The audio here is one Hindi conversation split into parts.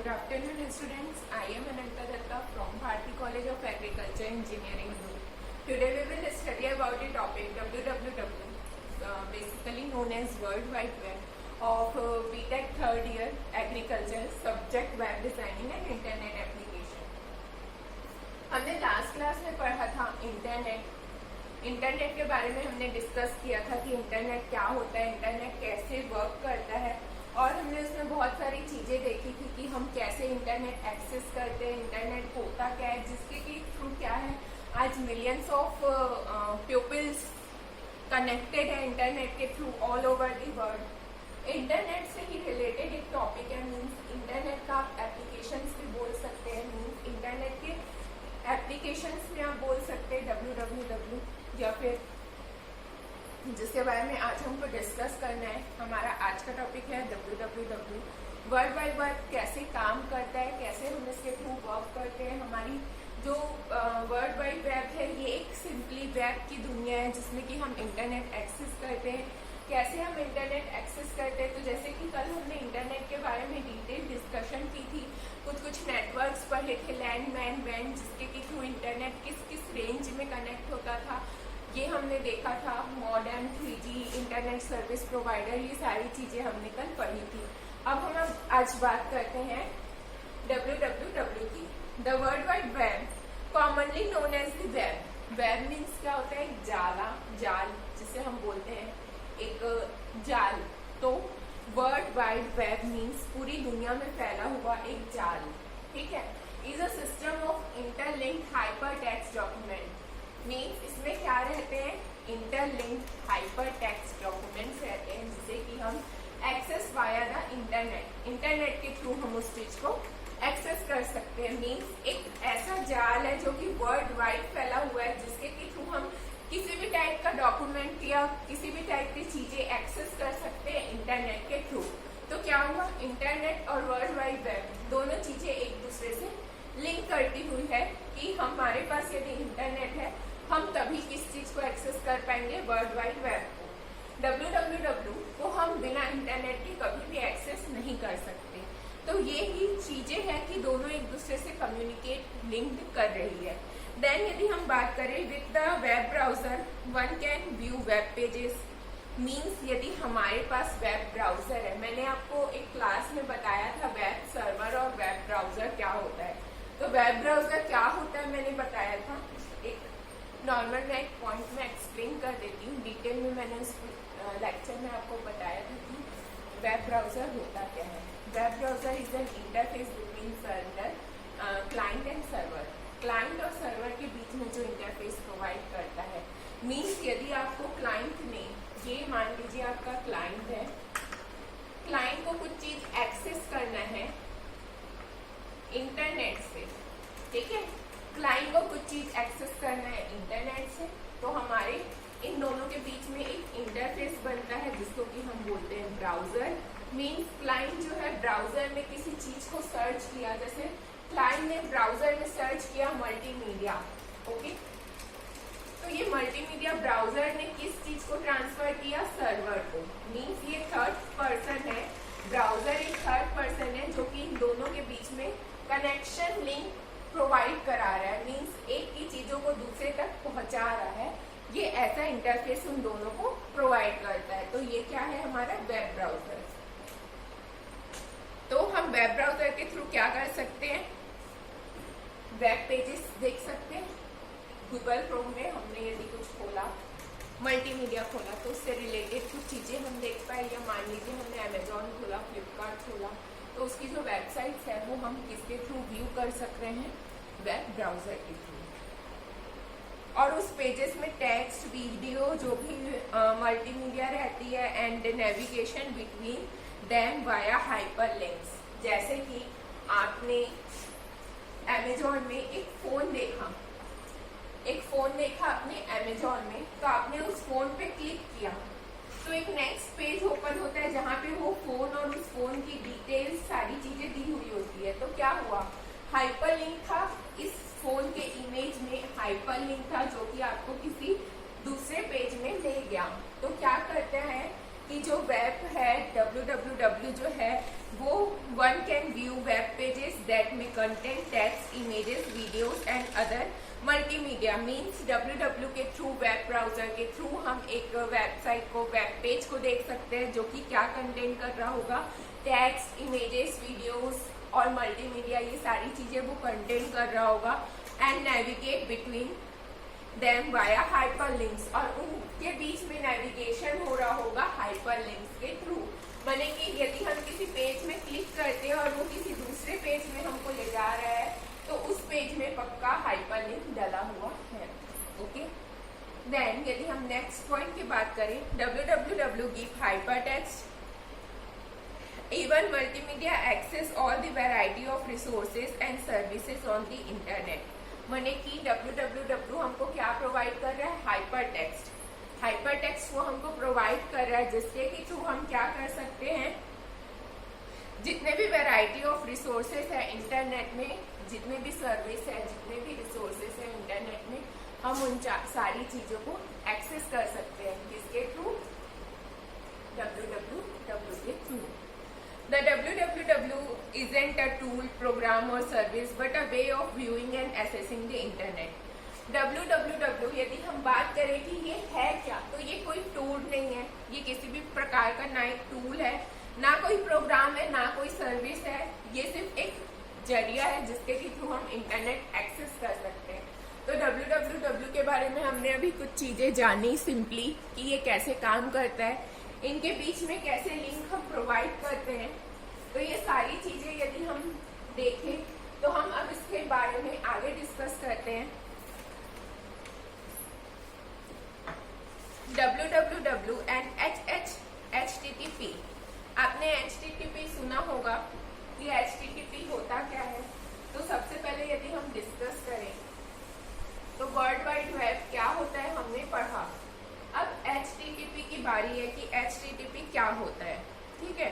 afternoon, students. I am Ananta Datta from Bharati College of Agriculture Engineering. Today we will study about the topic WWW, basically known as World Wide Web of BTech third year Agriculture, subject Web Designing and Internet Application. हमने लास्ट क्लास में पढ़ा था इंटरनेट के बारे में हमने डिस्कस किया था कि इंटरनेट क्या होता है, इंटरनेट कैसे वर्क करता है, और हमने उसमें बहुत सारी चीज़ें देखी थी कि हम कैसे इंटरनेट एक्सेस करते हैं, इंटरनेट होता क्या है, जिसके कि थ्रू क्या है आज मिलियंस ऑफ पीपल्स कनेक्टेड है इंटरनेट के through all over the world. Internet से ही रिलेटेड एक टॉपिक है, मीन्स इंटरनेट का आप एप्लीकेशंस भी बोल सकते हैं, मीन्स इंटरनेट के एप्लीकेशंस में आप बोल सकते हैं www, या फिर जिसके बारे में आज हमको डिस्कस करना है। हमारा आज का टॉपिक है www, वर्ल्ड वाइड वेब कैसे काम करता है, कैसे हम इसके थ्रू वर्क करते हैं। हमारी जो वर्ल्ड वाइड वेब है ये एक सिंपली वेब की दुनिया है जिसमें कि हम इंटरनेट एक्सेस करते हैं। कैसे हम इंटरनेट एक्सेस करते हैं, तो जैसे कि कल हमने इंटरनेट के बारे में डिटेल डिस्कशन की थी, कुछ नेटवर्क्स पढ़े थे, लैंडमैन, वैन, जिसके कि थ्रू इंटरनेट किस किस रेंज में कनेक्ट होता था ये हमने देखा था। Modern 3G internet service provider, ये सारी चीज़ें हमने कल पढ़ी थी। अब हम आज बात करते हैं www की। The world wide web, commonly known as the web. Web means क्या होता है, एक जाल जिसे हम बोलते हैं एक जाल। तो वर्ल्ड वाइड वेब मीन्स पूरी दुनिया में फैला हुआ एक जाल, ठीक है। Is a system of interlinked hyper text document, means इसमें क्या रहते हैं, इंटरलिंक्ड हाइपर टेक्स्ट डॉक्यूमेंट्स रहते हैं जिसे कि हम एक्सेस वाया द इंटरनेट के थ्रू हम उस चीज को एक्सेस कर सकते हैं। मीन्स एक ऐसा जाल है जो कि वर्ल्ड वाइड फैला हुआ है जिसके के थ्रू हम किसी भी टाइप का डॉक्यूमेंट या किसी भी टाइप की चीजें एक्सेस कर सकते हैं इंटरनेट के थ्रू। तो क्या हुआ, इंटरनेट और वर्ल्ड वाइड वेब दोनों चीजें एक दूसरे से लिंक करती हुई है कि हमारे पास यदि इंटरनेट है हम तभी किस चीज को एक्सेस कर पाएंगे, वर्ल्ड वाइड वेब को। www को हम बिना इंटरनेट के कभी भी एक्सेस नहीं कर सकते। तो ये ही चीजें हैं कि दोनों एक दूसरे से कम्युनिकेट लिंक्ड कर रही है। देन यदि हम बात करें with the web browser one can view web pages, means यदि हमारे पास वेब ब्राउजर है, मैंने आपको एक क्लास में बताया था वेब सर्वर और वेब ब्राउजर क्या होता है। तो वेब ब्राउजर क्या होता है मैंने बताया था, एक नॉर्मल मैं एक पॉइंट में एक्सप्लेन कर देती हूँ। डिटेल में मैंने उस लेक्चर में आपको बताया था कि वेब ब्राउजर होता क्या है। Web browser is an interface between server, client and server. Client और सर्वर के बीच में जो इंटरफेस प्रोवाइड करता है, मीन्स यदि आपको क्लाइंट ने, ये मान लीजिए आपका क्लाइंट है, क्लाइंट को कुछ चीज एक्सेस करना है इंटरनेट से, ठीक है, क्लाइंट को कुछ चीज एक्सेस करना है इंटरनेट से, तो हमारे इन दोनों के बीच में एक इंटरफेस बनता है जिसको कि हम बोलते हैं ब्राउजर। मीन्स क्लाइंट जो है ब्राउजर में किसी चीज को सर्च किया, जैसे क्लाइंट ने ब्राउजर में सर्च किया मल्टीमीडिया, ओके, तो ये मल्टीमीडिया ब्राउजर ने किस चीज को ट्रांसफर किया, सर्वर को। मीन्स ये थर्ड पर्सन है, ब्राउजर एक थर्ड पर्सन है जो कि इन दोनों के बीच में कनेक्शन लिंक प्रोवाइड करा रहा है, मीन्स एक की चीजों को दूसरे तक पहुंचा रहा है। ये ऐसा इंटरफेस उन दोनों को प्रोवाइड करता है। तो ये क्या है, हमारा वेब ब्राउजर। तो हम वेब ब्राउजर के थ्रू क्या कर सकते हैं, वेब पेजेस देख सकते हैं। गूगल क्रोम में हमने यदि कुछ खोला, मल्टीमीडिया खोला, तो उससे रिलेटेड कुछ चीजें हम देख पाए, या मान लीजिए हमने अमेजॉन खोला, फ्लिपकार्ट खोला, तो उसकी जो वेबसाइट्स है वो हम किसके थ्रू व्यू कर सकते हैं, वेब ब्राउजर के थ्रू। और उस पेजेस में टेक्स्ट, वीडियो, जो भी मल्टीमीडिया रहती है, and navigation between them via hyper links. जैसे कि आपने अमेजॉन में एक फोन देखा आपने अमेजॉन में, तो आपने उस फोन पे क्लिक किया तो एक नेक्स्ट पेज ओपन होता है जहाँ पे वो फोन और उस फोन की डिटेल्स सारी चीजें दी हुई होती है। तो क्या हुआ, हाइपर लिंक था, इस फोन के इमेज में हाइपर लिंक था जो कि आपको किसी दूसरे पेज में ले गया। तो क्या करते हैं कि जो वेब है www जो है वो one can view web pages that में content, text, images, videos and other multimedia. Means www के थ्रू, वेब ब्राउजर के थ्रू हम एक वेबसाइट को, वेब पेज को देख सकते हैं जो कि क्या कंटेंट कर रहा होगा, टेक्स्ट, इमेजेस, वीडियोस और मल्टीमीडिया, ये सारी चीजें वो कंटेंट कर रहा होगा। And navigate between them via hyperlinks, और उनके बीच में नेविगेशन हो रहा होगा हाइपरलिंक्स के थ्रू। माने कि यदि हम किसी पेज में क्लिक करते हैं और वो किसी दूसरे पेज में हमको ले जा रहा है तो उस पेज में पक्का हाइपरलिंक डला हुआ है। ओके, देन यदि हम नेक्स्ट पॉइंट की बात करें, www give hypertext even multimedia access all the variety of resources and services on the internet। माने कि www हमको क्या प्रोवाइड कर रहा है, हाइपर टेक्स्ट। हाइपर टेक्स्ट वो हमको प्रोवाइड कर रहा है जिसके कि थ्रू हम क्या कर सकते हैं, जितने भी वैरायटी ऑफ रिसोर्सेज है इंटरनेट में, जितने भी सर्विस है, जितने भी रिसोर्सेज है इंटरनेट में, हम उन सारी चीजों को एक्सेस कर सकते हैं। किसके थ्रू, www के through. The www isn't a tool, program or service but a way of viewing and accessing the internet। www यदि हम बात करें कि ये है क्या, तो ये कोई टूल नहीं है, ये किसी भी प्रकार का ना एक टूल है, ना कोई प्रोग्राम है, ना कोई सर्विस है, ये सिर्फ एक जरिया है जिसके थ्रू हम इंटरनेट एक्सेस कर सकते हैं। तो www के बारे में हमने अभी कुछ चीजें जानी सिंपली कि ये कैसे काम करता है, इनके बीच में कैसे लिंक हम प्रोवाइड करते हैं। तो ये सारी चीजें यदि हम देखें तो हम अब इसके बारे में आगे डिस्कस करते हैं। www एंड http, आपने http सुना होगा कि http होता क्या है। तो सबसे पहले यदि हम डिस्कस करें तो वर्ल्ड वाइड वेब क्या होता है हमने पढ़ा। अब HTTP की बारी है कि HTTP क्या होता है। ठीक है,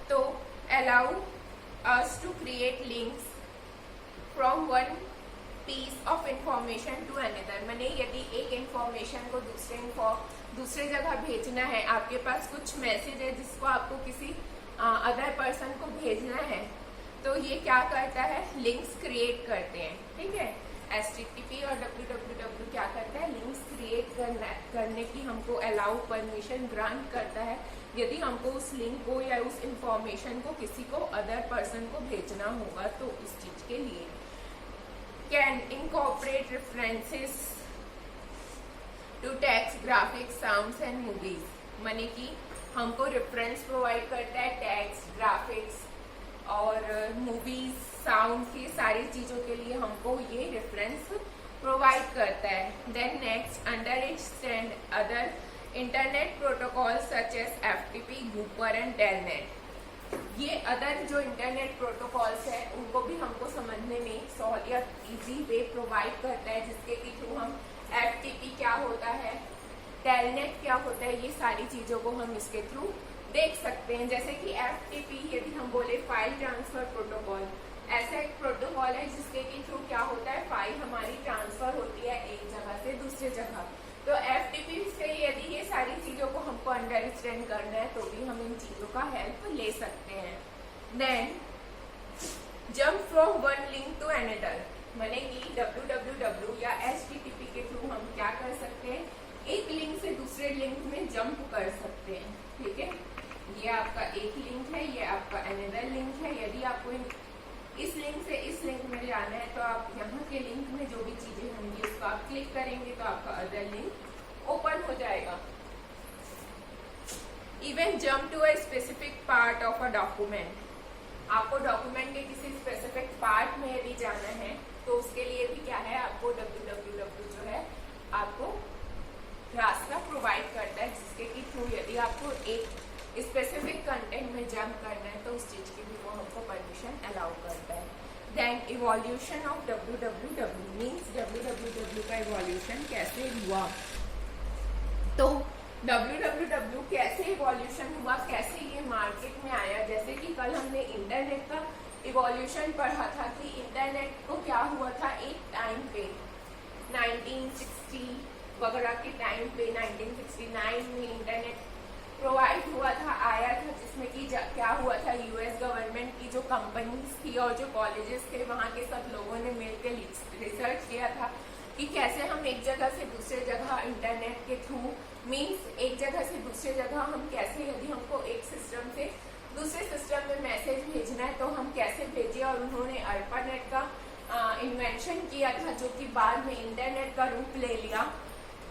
तो allow us to create links from one piece of information to another. मैंने यदि एक इंफॉर्मेशन को दूसरे जगह भेजना है, आपके पास कुछ मैसेज है जिसको आपको किसी अदर पर्सन को भेजना है, तो ये क्या करता है, लिंक्स क्रिएट करते हैं। ठीक है, HTTP और www क्या करता है, लिंक्स क्रिएट करने की हमको अलाउ, परमिशन ग्रांट करता है यदि हमको उस लिंक को या उस इंफॉर्मेशन को किसी को अदर पर्सन को भेजना होगा। तो उस चीज के लिए can incorporate references to text, graphics, sounds and movies. माने कि हमको रेफरेंस प्रोवाइड करता है टेक्स्ट, ग्राफिक्स और मूवीज, साउंड की सारी चीजों के लिए हमको ये रेफरेंस प्रोवाइड करता है। Then next, under it stand other internet protocol such as FTP, gopher and telnet. ये अदर जो इंटरनेट प्रोटोकॉल्स है उनको भी हमको समझने में सहूलियत, इजी वे प्रोवाइड करता है जिसके के थ्रू हम FTP क्या होता है, टेलनेट क्या होता है, ये सारी चीजों को हम इसके थ्रू देख सकते हैं। जैसे कि FTP यदि हम बोले फाइल ट्रांसफर प्रोटोकॉल, ऐसा एक प्रोटोकॉल है जिसके के थ्रू क्या होता है, फाइल हमारी ट्रांसफर होती है एक जगह से दूसरे जगह। तो FTP से यदि ये सारी चीजों को हमको अंडरस्टैंड करना है तो भी हम इन चीजों का हेल्प ले सकते हैं। Then jump from one link to another, माने कि www या HTTP के थ्रू हम क्या कर सकते हैं, एक लिंक से दूसरे लिंक में जंप कर सकते हैं। ठीक है, ये आपका एक लिंक है, ये आपका अनदर लिंक है। यदि आपको इस लिंक से इस लिंक में जाना है तो आप यहाँ के लिंक में जो भी चीजें होंगी उसको आप क्लिक करेंगे तो आपका अदर लिंक ओपन हो जाएगा। Even jump to a specific part of a document, आपको डॉक्यूमेंट के किसी स्पेसिफिक पार्ट में यदि जाना है तो उसके लिए भी क्या है, आपको www जो है आपको रास्ता प्रोवाइड करता है जिसके की थ्रू यदि आपको एक स्पेसिफिक कंटेंट में जंप करना है तो उस चीज की भी वो हमको परमिशन अलाउ करता है। Then evolution of www means www का इवोल्यूशन कैसे हुआ। तो www कैसे इवोल्यूशन हुआ, कैसे ये मार्केट में आया। जैसे कि कल हमने इंटरनेट का इवोल्यूशन पढ़ा था कि इंटरनेट को क्या हुआ था, एक टाइम पे 1960 वगैरह के टाइम पे 1969 में इंटरनेट प्रोवाइड हुआ था, आया था, जिसमें कि था यूएस गवर्नमेंट की जो कंपनीज थी और जो कॉलेजेस थे, वहाँ के सब लोगों ने मिलकर रिसर्च किया था कि कैसे हम एक जगह से दूसरे जगह इंटरनेट के थ्रू मीन्स एक जगह से दूसरे जगह हम कैसे, यदि हमको एक सिस्टम से दूसरे सिस्टम में मैसेज भेजना है तो हम कैसे भेजें। और उन्होंने ARPANET का इन्वेंशन किया था, जो कि बाद में इंटरनेट का रूप ले लिया,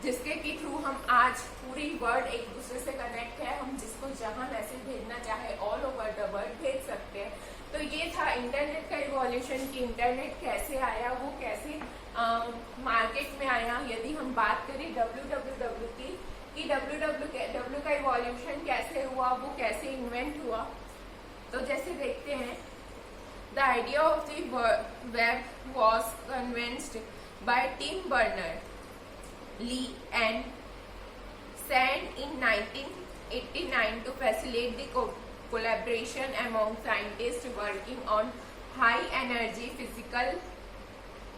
जिसके के थ्रू हम आज पूरी वर्ल्ड एक दूसरे से कनेक्ट है। हम जिसको जहां मैसेज भेजना चाहे ऑल ओवर द वर्ल्ड भेज सकते हैं। तो ये था इंटरनेट का इवोल्यूशन कि इंटरनेट कैसे आया, वो कैसे मार्केट में आया। यदि हम बात करें www की कि www का इवोल्यूशन कैसे हुआ, वो कैसे इन्वेंट हुआ, तो जैसे देखते हैं, the idea of the web was convinced by Tim Berners-Lee and sand in 1989 to facilitate the collaboration among scientists working on high energy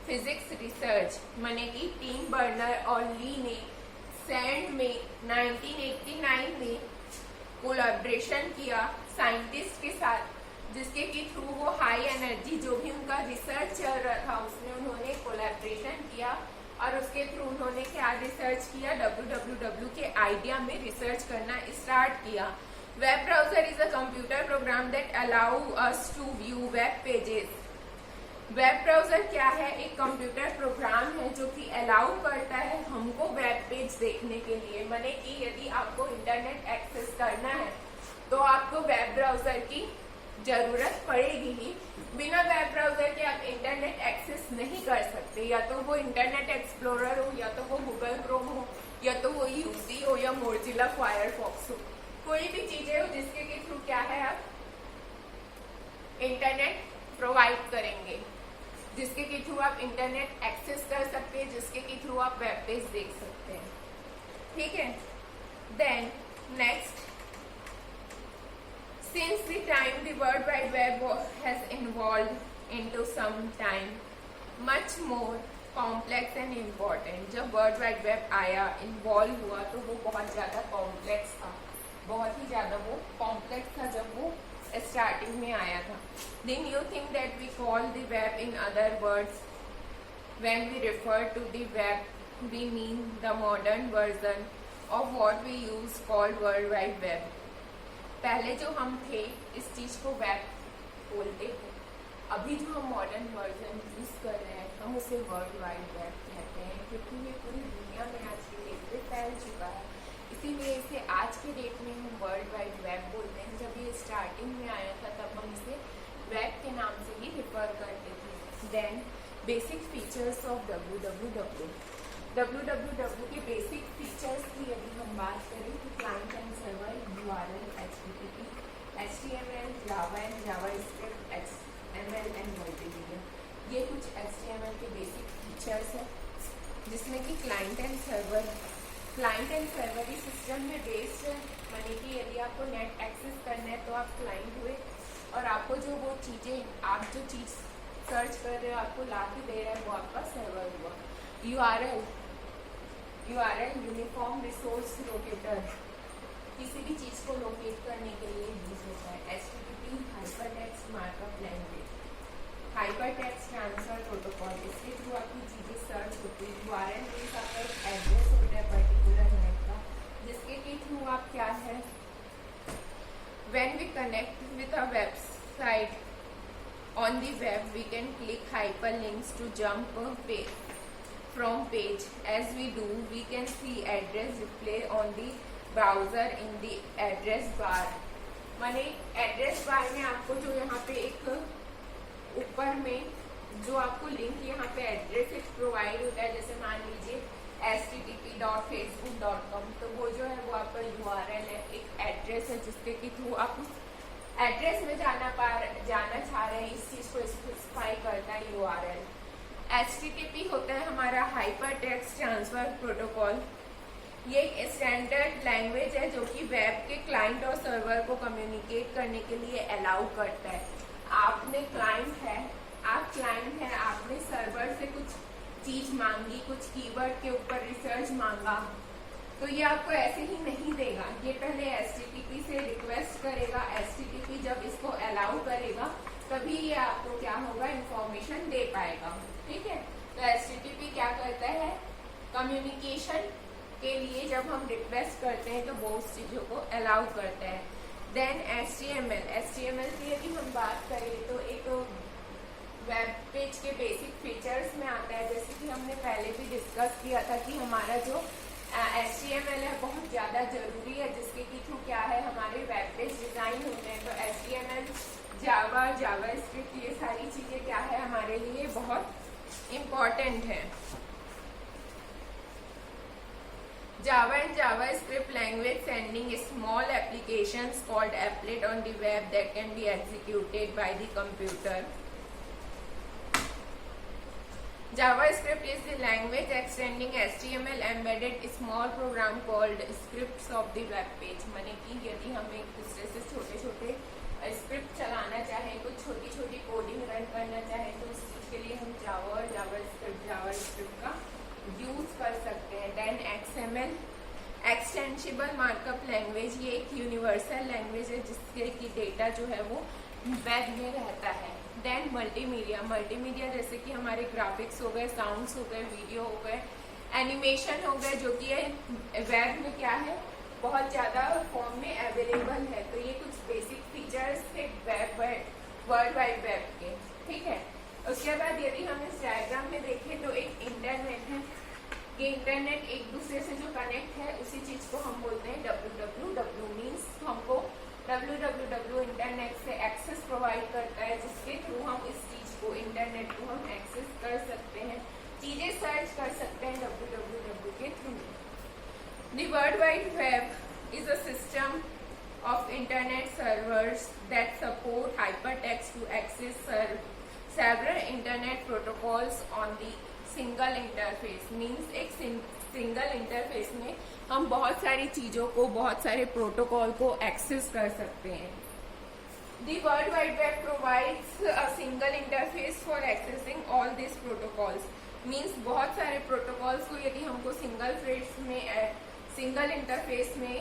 physics research। माने कि टिम बर्नर और ली ने सैंड में 1989 में कोलैबोरेशन किया साइंटिस्ट के साथ, जिसके के थ्रू वो हाई एनर्जी जो भी उनका रिसर्च चल रहा था उसमें उन्होंने कोलैबोरेशन किया। और उसके थ्रू उन्होंने क्या रिसर्च किया, www के आइडिया में रिसर्च करना स्टार्ट किया। Web browser is a computer program that allow us to view web pages. Web browser क्या है, एक कंप्यूटर प्रोग्राम है जो कि अलाउ करता है हमको वेब पेज देखने के लिए। माने कि यदि आपको इंटरनेट एक्सेस करना है तो आपको वेब ब्राउजर की जरूरत पड़ेगी ही। बिना वेब ब्राउजर के आप इंटरनेट एक्सेस नहीं कर सकते, या तो वो इंटरनेट एक्सप्लोरर हो, या तो वो गूगल क्रोम हो, या तो वो यूसी हो, या मोजिला फायरफॉक्स हो, कोई भी चीजें हो जिसके के थ्रू क्या है आप इंटरनेट प्रोवाइड करेंगे, जिसके के थ्रू आप इंटरनेट एक्सेस कर सकते हैं, जिसके के थ्रू आप वेब पेज देख सकते हैं। ठीक है, then next, since the time the World Wide Web has evolved into some time much more complex and important। जब वर्ल्ड वाइड वेब आया, इन्वॉल्व हुआ, तो वो बहुत ज़्यादा कॉम्प्लेक्स था, बहुत ही ज़्यादा वो कॉम्प्लेक्स था जब वो स्टार्टिंग में आया था। Then you think that we call the web in other words when we refer to the web we mean the modern version of what we use called World Wide Web। पहले जो हम थे इस चीज को वेब बोलते थे, अभी जो हम मॉडर्न वर्जन यूज कर रहे हैं हम उसे वर्ल्ड वाइड वेब कहते हैं, क्योंकि ये पूरी दुनिया में आज की डेट में फैल चुका है। इसीलिए इसे आज के डेट में हम वर्ल्ड वाइड वेब बोलते हैं। जब ये स्टार्टिंग में आया था तब हम इसे वेब के नाम से ही रिफर करते थे। Then basic features of www के बेसिक फीचर्स की यदि हम बात करें तो client and server, URL, HTTP, HTML, Java and JavaScript, XML and multimedia, ये कुछ HTML के बेसिक फीचर्स हैं, जिसमें कि क्लाइंट एंड सर्वर इस सिस्टम में बेस्ड है। माने कि यदि आपको नेट एक्सेस करना है तो आप क्लाइंट हुए, और आपको जो वो चीज़ें, आप जो चीज़ सर्च कर रहे हो आपको ला के दे रहा है, वो आपका सर्वर हुआ। URL यूनिफॉर्म रिसोर्स लोकेटर, किसी भी चीज़ को लोकेट करने के लिए यूज होता है। HTTP hypertext markup language, hypertext transfer protocol, इसके थ्रू आपकी चीज़ें सर्च होती है। URL मीन्स आपका एक एड्रेस होता है पर्टिकुलर नेट का, जिसके के थ्रू आप क्या है, when we connect with a website on the web we can click hyperlinks to jump from page। as we do we can see address display on the browser in the address bar। माने एड्रेस बार में आपको जो यहाँ पे एक ऊपर में जो आपको लिंक यहाँ पे एड्रेस प्रोवाइड होता है, जैसे मान लीजिए http.facebook.com, तो वो जो है वो आपका URL है, एक एड्रेस है जिसके के थ्रू आप उस एड्रेस में जाना चाह रहे हैं, इस चीज़ को स्पेसिफाई करता है URL। HTTP होता है हमारा हाइपर टेक्स्ट ट्रांसफर प्रोटोकॉल, ये एक स्टैंडर्ड लैंग्वेज है जो कि वेब के क्लाइंट और सर्वर को कम्युनिकेट करने के लिए अलाउ करता है। आपने क्लाइंट है, आपने सर्वर से कुछ चीज मांगी, कुछ कीवर्ड के ऊपर रिसर्च मांगा, तो ये आपको ऐसे ही नहीं देगा, ये पहले HTTP से रिक्वेस्ट करेगा। HTTP जब इसको कम्युनिकेशन के लिए जब हम रिक्वेस्ट करते हैं तो वो उस चीज़ों को अलाउ करता है। देन HTML की यदि हम बात करें तो एक वेब पेज के बेसिक फीचर्स में आता है, जैसे कि हमने पहले भी डिस्कस किया था कि हमारा जो HTML है बहुत ज़्यादा ज़रूरी है, जिसके के थ्रू क्या है हमारे वेब पेज डिज़ाइन होते हैं। तो HTML, जावास्क्रिप्ट, ये सारी चीज़ें क्या है हमारे लिए बहुत इम्पॉर्टेंट है। Java and JavaScript language sending small applications called applet on the web that can be executed by the computer. JavaScript is the language extending HTML embedded small program called scripts of the web page। माने कि यदि हम एक दूसरे से छोटे छोटे स्क्रिप्ट चलाना चाहें, कुछ छोटी छोटी कोडिंग रन करना चाहें, तो उस चीज़ के लिए हम जावा और जावास्क्रिप्ट का यूज कर सकते हैं। Then XML extensible markup language, ये एक यूनिवर्सल लैंग्वेज है जिसके की डेटा जो है वो वेब में रहता है। देन मल्टीमीडिया जैसे कि हमारे ग्राफिक्स हो गए, साउंड्स हो गए, वीडियो हो गए, एनिमेशन हो गए, जो कि वेब में क्या है बहुत ज़्यादा फॉर्म में अवेलेबल है। तो ये कुछ बेसिक फीचर्स थे वर्ल्ड वाइड वेब के, ठीक है। उसके बाद यदि हम इस डायग्राम में देखें तो एक इंटरनेट है, ये इंटरनेट एक दूसरे से जो कनेक्ट है उसी चीज़ को हम बोलते हैं www। मीन्स हमको www इंटरनेट से एक्सेस प्रोवाइड करता है, जिसके थ्रू हम इस चीज़ को, इंटरनेट को हम एक्सेस कर सकते हैं, चीज़ें सर्च कर सकते हैं www के through. The World Wide Web is a system of internet servers that support hypertext to access several internet protocols on the single interface। Means एक सिंगल इंटरफेस में हम बहुत सारी चीज़ों को, बहुत सारे प्रोटोकॉल को एक्सेस कर सकते हैं। The World Wide Web provides a single interface for accessing all these protocols। Means बहुत सारे प्रोटोकॉल्स को यदि हमको सिंगल इंटरफेस में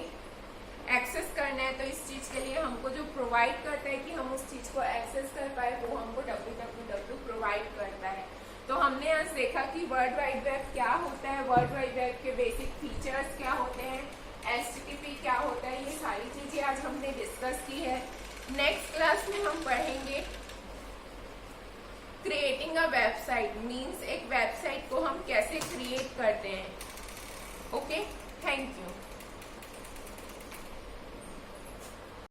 एक्सेस करना है, तो इस चीज़ के लिए हमको जो प्रोवाइड करता है कि हम उस चीज़ को एक्सेस कर पाए, वो हमको www प्रोवाइड करता है। तो हमने आज देखा कि वर्ल्ड वाइड वेब क्या होता है, वर्ल्ड वाइड वेब के बेसिक फीचर्स क्या होते हैं, HTTP क्या होता है, ये सारी चीज़ें आज हमने डिस्कस की है। नेक्स्ट क्लास में हम पढ़ेंगे क्रिएटिंग अ वेबसाइट। मीन्स एक वेबसाइट को हम कैसे क्रिएट करते हैं। Okay, thank you.